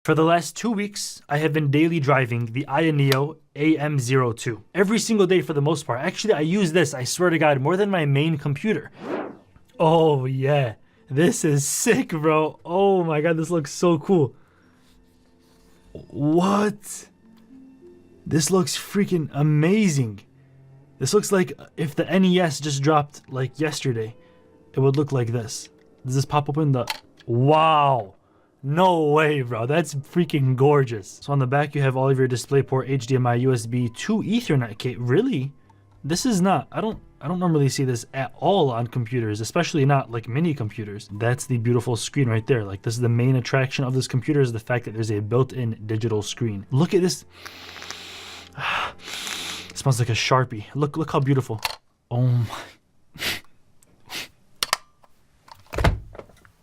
For the last 2 weeks, I have been daily driving the Ayaneo AM02. Every single day for the most part. Actually, I use this, I swear to God, more than my main computer. Oh yeah, this is sick, bro. Oh my God, this looks so cool. What? This looks freaking amazing. This looks like if the NES just dropped like yesterday, it would look like this. Does this pop open the... Wow. No way, bro. That's freaking gorgeous. So on the back, you have all of your DisplayPort, HDMI, USB, 2 Ethernet cable. Really? This is not... I don't normally see this at all on computers, especially not like mini computers. That's the beautiful screen right there. Like, this is the main attraction of this computer, is the fact that there's a built-in digital screen. Look at this. It smells like a Sharpie. Look how beautiful. Oh my...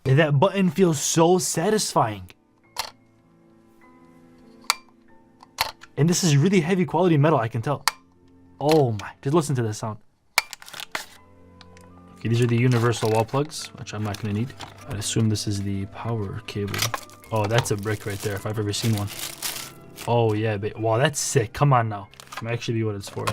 That button feels so satisfying. And this is really heavy quality metal, I can tell. Oh my, just listen to this sound. Okay, these are the universal wall plugs, which I'm not gonna need. I assume this is the power cable. Oh, that's a brick right there, if I've ever seen one. Oh yeah, but wow, that's sick. Come on now. That might actually be what it's for.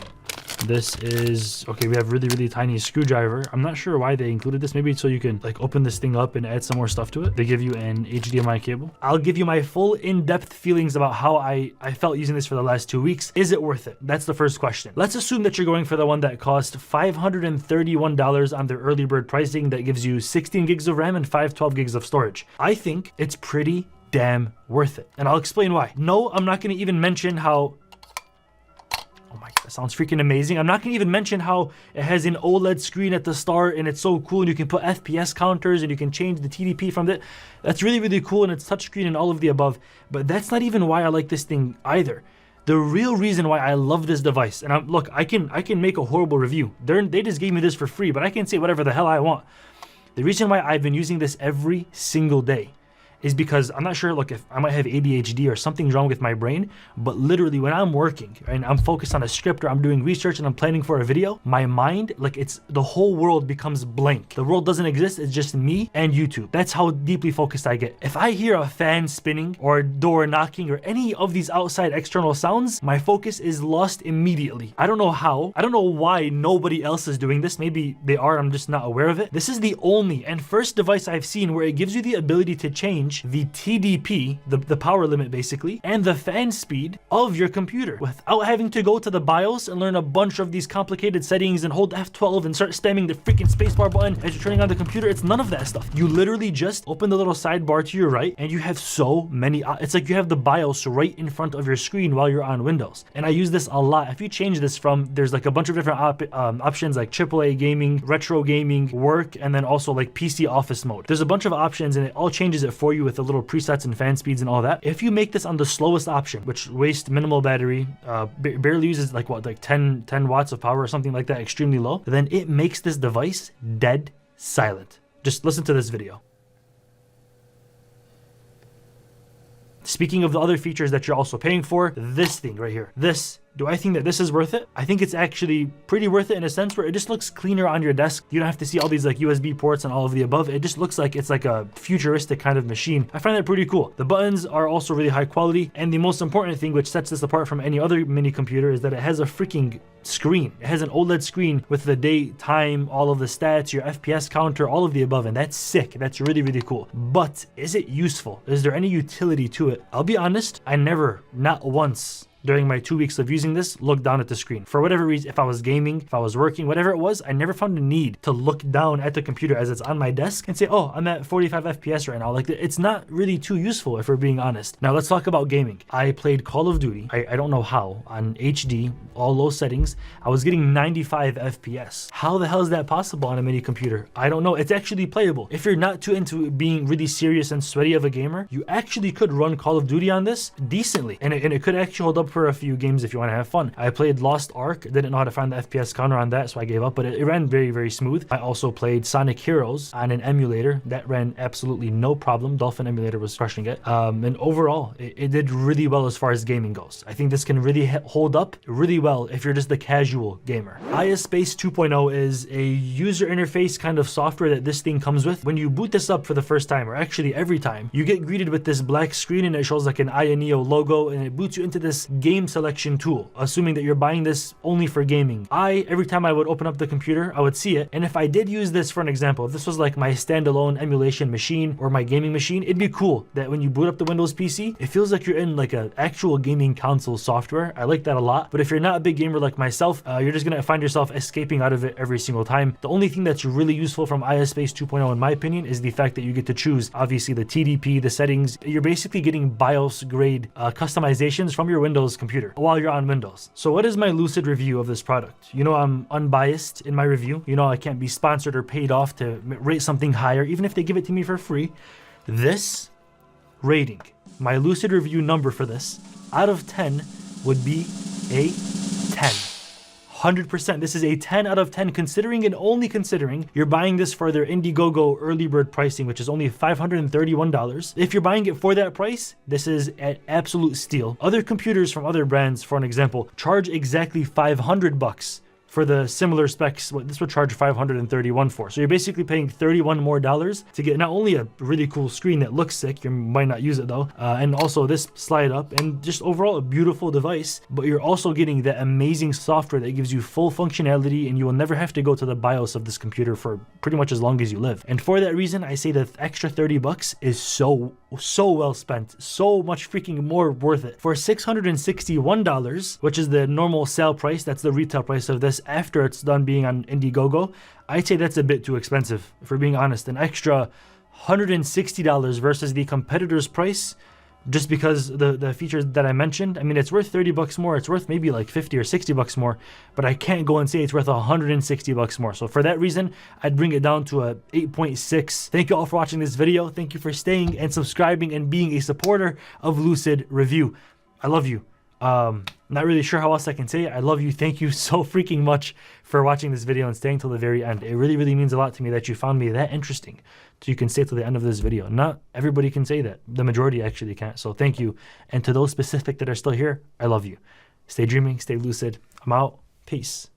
This is, okay, we have really tiny screwdriver. I'm not sure why they included this. Maybe it's so you can like open this thing up and add some more stuff to it. They give you an HDMI cable. I'll give you my full in-depth feelings about how I felt using this for the last 2 weeks. Is it worth it? That's the first question. Let's assume that you're going for the one that cost $531 on their early bird pricing that gives you 16 gigs of RAM and 512 gigs of storage. I think it's pretty damn worth it. And I'll explain why. No, I'm not going to even mention how... Oh my God, that sounds freaking amazing. I'm not going to even mention how it has an OLED screen at the start and it's so cool, and you can put FPS counters and you can change the TDP from it. That's really cool, and it's touchscreen and all of the above. But that's not even why I like this thing either. The real reason why I love this device, and look, I can make a horrible review. They just gave me this for free, but I can say whatever the hell I want. The reason why I've been using this every single day is because I'm not sure, look, if I might have ADHD or something's wrong with my brain, but literally when I'm working and I'm focused on a script or I'm doing research and I'm planning for a video, my mind, like, it's the whole world becomes blank. The world doesn't exist, it's just me and YouTube. That's how deeply focused I get. If I hear a fan spinning or a door knocking or any of these outside external sounds, my focus is lost immediately. I don't know how. I don't know why nobody else is doing this. Maybe they are, I'm just not aware of it. This is the only and first device I've seen where it gives you the ability to change the TDP, the power limit basically, and the fan speed of your computer without having to go to the BIOS and learn a bunch of these complicated settings and hold F12 and start spamming the freaking spacebar button as you're turning on the computer. It's none of that stuff. You literally just open the little sidebar to your right and you have so many, it's like you have the BIOS right in front of your screen while you're on Windows. And I use this a lot. If you change this from, there's like a bunch of different options like AAA gaming, retro gaming, work, and then also like PC office mode. There's a bunch of options and it all changes it for you with a little presets and fan speeds and all that. If you make this on the slowest option, which wastes minimal battery, barely uses like what, like 10 watts of power or something like that, extremely low, then it makes this device dead silent. Just listen to this video. Speaking of the other features that you're also paying for, this thing right here, do I think that this is worth it? I think it's actually pretty worth it in a sense where it just looks cleaner on your desk. You don't have to see all these like USB ports and all of the above. It just looks like it's like a futuristic kind of machine. I find that pretty cool. The buttons are also really high quality. And the most important thing which sets this apart from any other mini computer is that it has a freaking screen. It has an OLED screen with the date, time, all of the stats, your FPS counter, all of the above. And that's sick. That's really cool. But is it useful? Is there any utility to it? I'll be honest, I never, not once, during my 2 weeks of using this, look down at the screen. For whatever reason, if I was gaming, if I was working, whatever it was, I never found a need to look down at the computer as it's on my desk and say, oh, I'm at 45 FPS right now. Like, it's not really too useful if we're being honest. Now let's talk about gaming. I played Call of Duty, I don't know how, on HD, all low settings. I was getting 95 FPS. How the hell is that possible on a mini computer? I don't know. It's actually playable. If you're not too into being really serious and sweaty of a gamer, you actually could run Call of Duty on this decently. And it could actually hold up for a few games if you want to have fun. I played Lost Ark, didn't know how to find the FPS counter on that, so I gave up, but it ran very, very smooth. I also played Sonic Heroes on an emulator. That ran absolutely no problem. Dolphin emulator was crushing it. And overall, it did really well as far as gaming goes. I think this can really hold up really well if you're just the casual gamer. ISpace 2.0 is a user interface kind of software that this thing comes with. When you boot this up for the first time, or actually every time, you get greeted with this black screen and it shows like an Ioneo logo, and it boots you into this game selection tool, assuming that you're buying this only for gaming. Every time I would open up the computer, I would see it, and if I did use this for an example, if this was like my standalone emulation machine or my gaming machine, it'd be cool that when you boot up the Windows PC, it feels like you're in like an actual gaming console software. I like that a lot. But if you're not a big gamer like myself, you're just gonna find yourself escaping out of it every single time. The only thing that's really useful from ISpace 2.0 in my opinion is the fact that you get to choose obviously the TDP, the settings. You're basically getting BIOS grade customizations from your Windows computer while you're on Windows. So what is my lucid review of this product? You know, I'm unbiased in my review. You know, I can't be sponsored or paid off to rate something higher, even if they give it to me for free. This rating, my lucid review number for this out of 10 would be a 10. 100%. This is a 10 out of 10 considering and only considering you're buying this for their Indiegogo early bird pricing, which is only $531. If you're buying it for that price, this is an absolute steal. Other computers from other brands, for an example, charge exactly $500 for the similar specs. What this would charge $531 for. So you're basically paying $31 more to get not only a really cool screen that looks sick, you might not use it though, and also this slide up and just overall a beautiful device, but you're also getting the amazing software that gives you full functionality, and you will never have to go to the BIOS of this computer for pretty much as long as you live. And for that reason, I say the extra $30 is so well spent, so much freaking more worth it. For $661, which is the normal sale price, that's the retail price of this after it's done being on Indiegogo, I'd say that's a bit too expensive, if we're being honest. An extra $160 versus the competitor's price, just because the features that I mentioned. I mean, it's worth $30 more. It's worth maybe like $50 or $60 more, but I can't go and say it's worth $160 more. So for that reason, I'd bring it down to a 8.6. Thank you all for watching this video. Thank you for staying and subscribing and being a supporter of Lucid Review. I love you. Not really sure how else I can say it. I love you. Thank you so freaking much for watching this video and staying till the very end. It really, really means a lot to me that you found me that interesting so you can stay till the end of this video. Not everybody can say that. The majority actually can't. So thank you. And to those specific that are still here, I love you. Stay dreaming, stay lucid. I'm out. Peace.